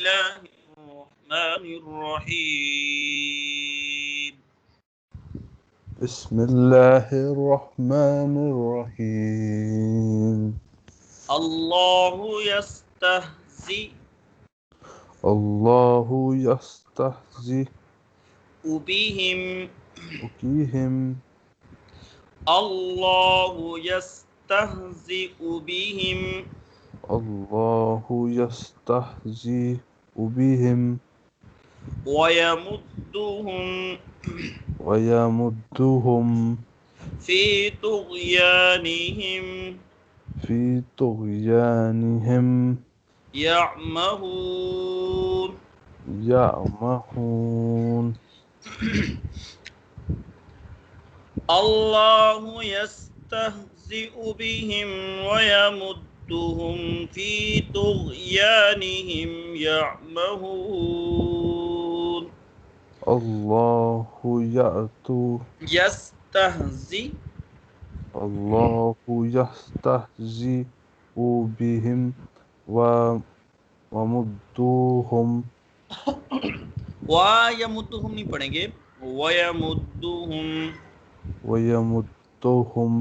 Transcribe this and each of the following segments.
الله الرحمن الرحيم بسم الله الرحمن الرحيم الله يستهزئ الله يستهزئ بهم الله يستهزئ بهم الله يستهزئ بهم ويمدهم في طغيانهم يعمهون الله يستهزئ بهم ويمدهم في طغيانهم يعمهون الله يستهزئ بهم ويمدهم ويمدهم نہیں پڑھیں گے ويمدهم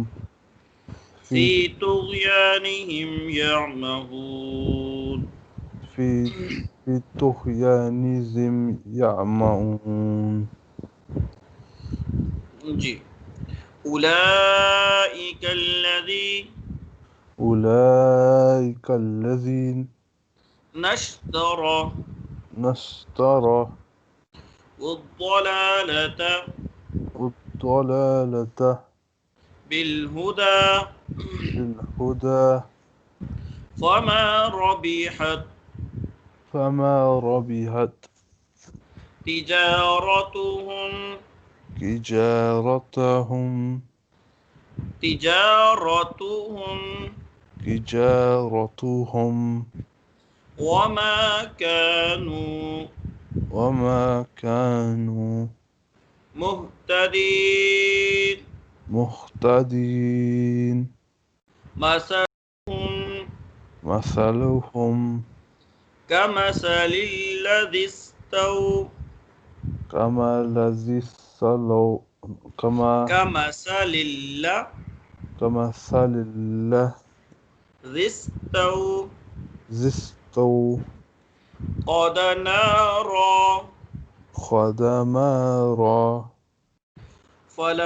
في طغيانهم يعمهون في طغيانهم يعمهون جی أولئك الذين نشتروا الضلالة بالهدى فما ربحت تجارتهم وما كانوا مهتدين مثلهم كمثل الذي استوى قد نارا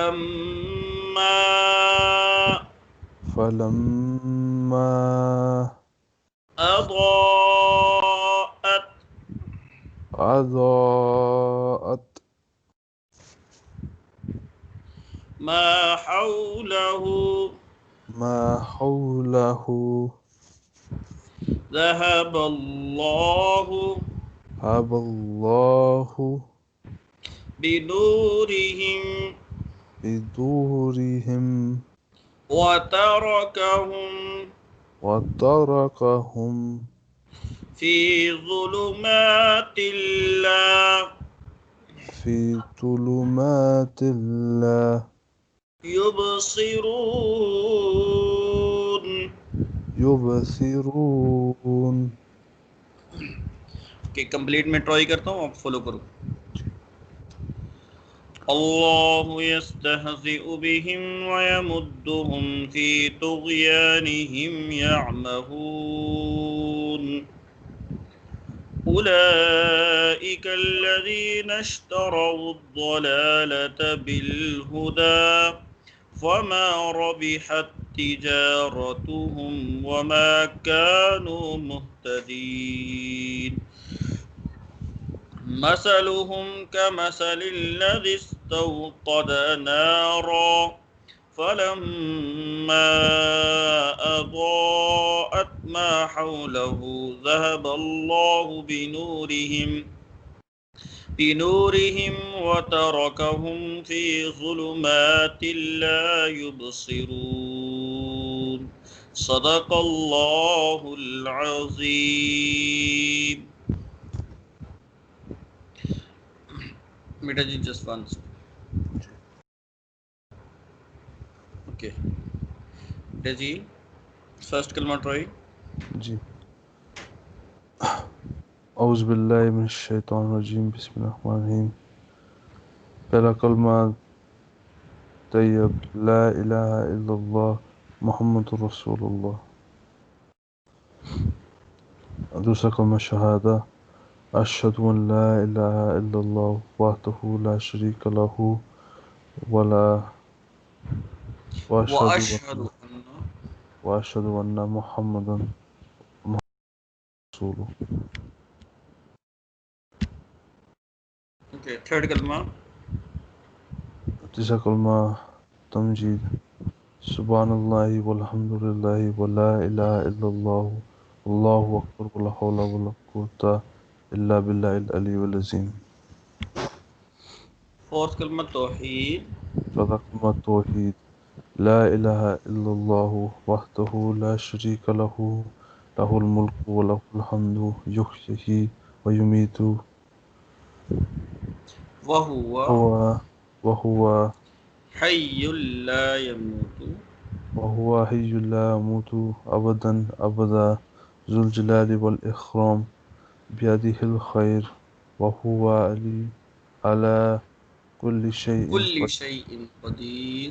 فلما أضاءت ما حوله ذهب الله بنورهم وتركهم في ظلمات لا يبصرون کہ کمپلیٹ میں ٹرائی کرتا ہوں، آپ فالو کرو. اللہ يستهزئ بهم ويمدهم في طغيانهم يعمهون أولئك الذين اشتروا الضلالة بالهدى فما ربحت تجارتهم وما كانوا مهتدين مثلهم كمثل الذي استوقد نارا فلما أضاءت ما حوله ذهب الله بنورهم وتركهم في ظلمات لا يبصرون صدق الله العظيم. میٹا جی جسٹ ون اوکے. میٹا جی فرسٹ کلمہ ٹرائی. جی اعوذ باللہ من الشیطان الرجیم بسم اللہ الرحمن الرحیم پہلا کلمہ طیب لا الہ الا اللہ محمد رسول اللہ. دوسرا کلمہ شہادہ اشہد ان لا الہ الا اللہ وحدہ لا شریک لہ واشهد ان واشہد ان محمدا رسول. اوکے تھرڈ کلمہ تیسرا کلمہ تمجید سبحان اللہ والحمد للہ ولا الہ الا اللہ اللہ اکبر ولا حول ولا قوة الا باللہ العلی العظیم. فورتھ کلمہ توحید چوتھا کلمہ توحید لا الہ الا اللہ وحدہ لا شریک لہ لہ الملک ولہ الحمد یحیی ویمیت وہو وہو حی لا يموت حی لا یموت ابدا ابدا ذو الجلال والاکرام بیدہ الخیر وہو علی کل شیء کل شیء قدیر.